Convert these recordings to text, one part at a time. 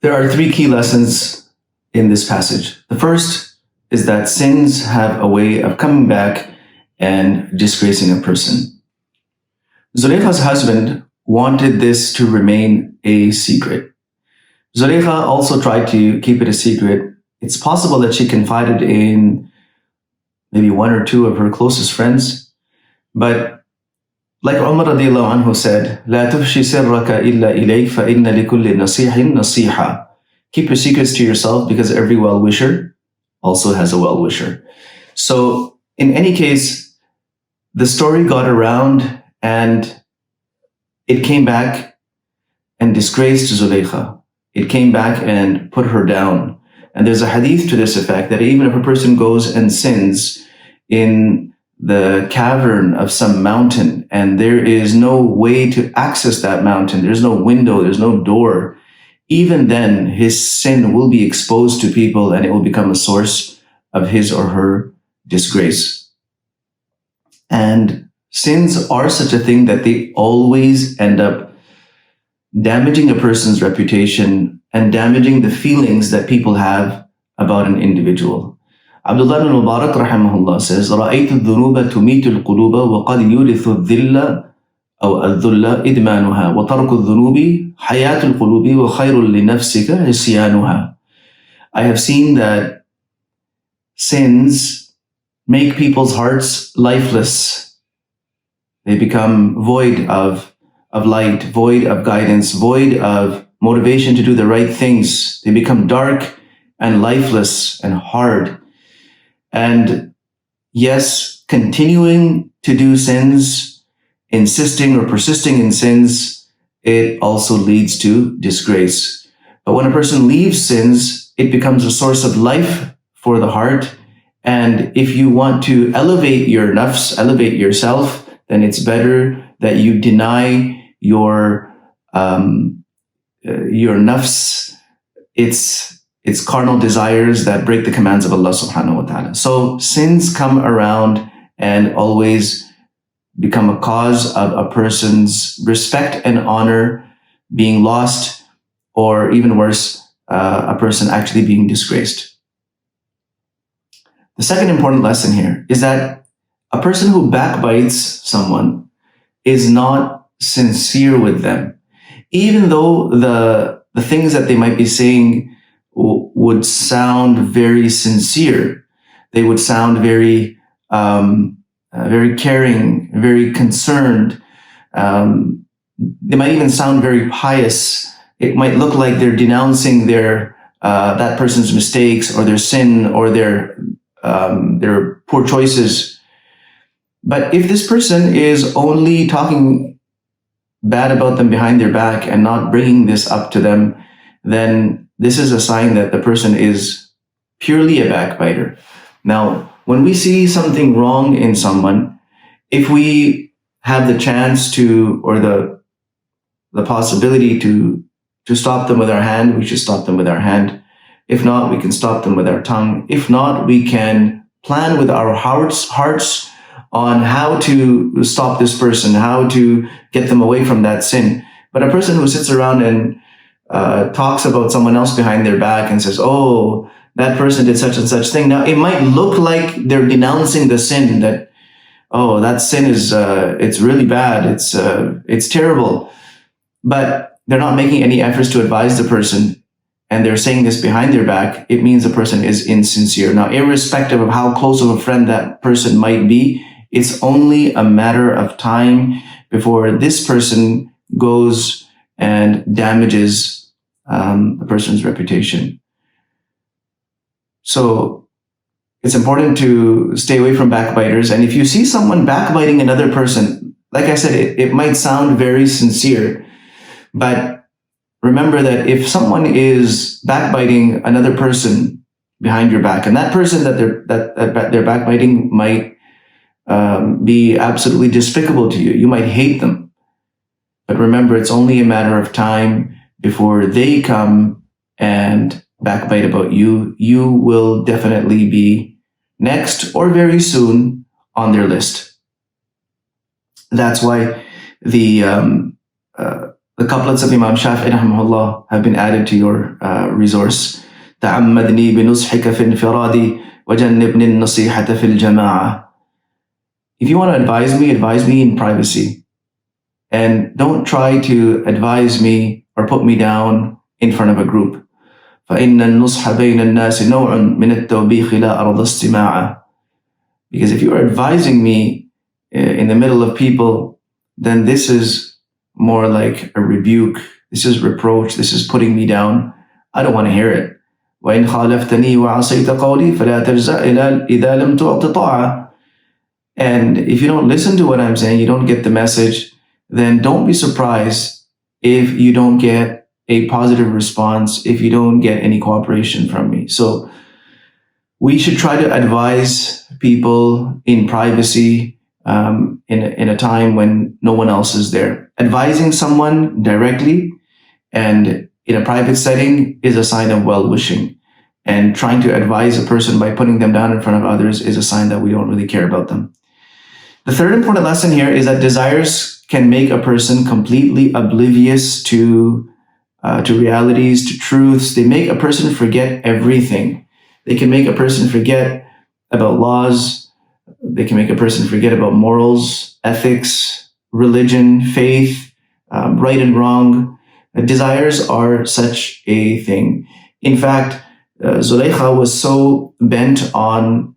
There are three key lessons in this passage. The first is that sins have a way of coming back and disgracing a person. Zulaykha's husband wanted this to remain a secret. Zulaykha also tried to keep it a secret. It's possible that she confided in maybe one or two of her closest friends, but like Umar radiallahu anhu said, لا تفشي سرك إلا إليك فإن لكل نصيح نصيحة. Keep your secrets to yourself because every well-wisher also has a well-wisher. So in any case, the story got around and it came back and disgraced Zulaykha. It came back and put her down. And there's a hadith to this effect that even if a person goes and sins in the cavern of some mountain and there is no way to access that mountain, there's no window, there's no door, even then his sin will be exposed to people and it will become a source of his or her disgrace. And sins are such a thing that they always end up damaging a person's reputation and damaging the feelings that people have about an individual. Abdullah ibn Mubarak rahimahullah says, رَأَيْتُ الذُّنُوبَ تُمِيتُ الْقُلُوبَ وَقَدْ يُورِثُ الذِّلَّ أو الذُّلَّ إِدْمَانُهَا وَتَرْكُ الذُّنُوبِ حَيَاةُ الْقُلُوبِ وَخَيْرٌ لِنَفْسِكَ عِصْيَانُهَا. I have seen that sins make people's hearts lifeless. They become void of light, void of guidance, void of motivation to do the right things. They become dark and lifeless and hard. And yes, continuing to do sins, insisting or persisting in sins, it also leads to disgrace. But when a person leaves sins, it becomes a source of life for the heart. And if you want to elevate your nafs, elevate yourself, then it's better that you deny your nafs, its carnal desires that break the commands of Allah subhanahu wa ta'ala. So sins come around and always become a cause of a person's respect and honor being lost, or even worse, a person actually being disgraced. The second important lesson here is that a person who backbites someone is not sincere with them. Even though the things that they might be saying would sound very sincere, they would sound very very caring, very concerned. They might even sound very pious. It might look like they're denouncing their that person's mistakes or their sin or their poor choices. But if this person is only talking bad about them behind their back and not bringing this up to them, then this is a sign that the person is purely a backbiter. Now, when we see something wrong in someone, if we have the chance to, or the possibility to stop them with our hand, we should stop them with our hand. If not, we can stop them with our tongue. If not, we can plan with our hearts on how to stop this person, how to get them away from that sin. But a person who sits around and talks about someone else behind their back and says, oh, that person did such and such thing. Now, it might look like they're denouncing the sin, that, oh, that sin is, it's really bad. It's terrible. But they're not making any efforts to advise the person, and they're saying this behind their back. It means the person is insincere. Now, irrespective of how close of a friend that person might be, it's only a matter of time before this person goes and damages the person's reputation. So it's important to stay away from backbiters. And if you see someone backbiting another person, like I said, it might sound very sincere, but remember that if someone is backbiting another person behind your back, and that person that they're backbiting might be absolutely despicable to you, you might hate them. But remember, it's only a matter of time before they come and backbite about you. You will definitely be next or very soon on their list. That's why the The couplets of Imam Shafi'i rahimahullah have been added to your resource. تعمدني بنصحك في انفرادي وجنبني النصيحة في الجماعة. If you want to advise me in privacy. And don't try to advise me or put me down in front of a group. فإن النصح بين الناس نوع من التوبيخ لا أرضى استماعه. Because if you are advising me in the middle of people, then this is more like a rebuke. This is reproach. This is putting me down. I don't want to hear it. وإن خالفتني وعصيت قولي فلا ترجع إذا لم تعط طاعة. And if you don't listen to what I'm saying, you don't get the message, then don't be surprised if you don't get a positive response, if you don't get any cooperation from me. So we should try to advise people in privacy, in a time when no one else is there. Advising someone directly and in a private setting is a sign of well-wishing. And trying to advise a person by putting them down in front of others is a sign that we don't really care about them. The third important lesson here is that desires can make a person completely oblivious to realities, to truths. They make a person forget everything. They can make a person forget about laws. They can make a person forget about morals, ethics, religion, faith, right and wrong. Desires are such a thing. In fact, Zulaykha was so bent on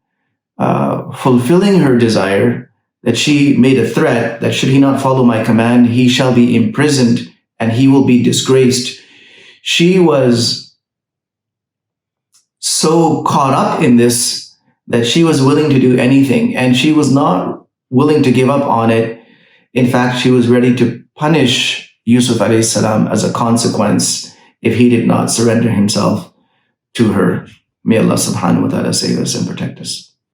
fulfilling her desire that she made a threat that should he not follow my command, he shall be imprisoned and he will be disgraced. She was so caught up in this that she was willing to do anything, and she was not willing to give up on it. In fact, she was ready to punish Yusuf alayhi salam as a consequence if he did not surrender himself to her. May Allah subhanahu wa ta'ala save us and protect us.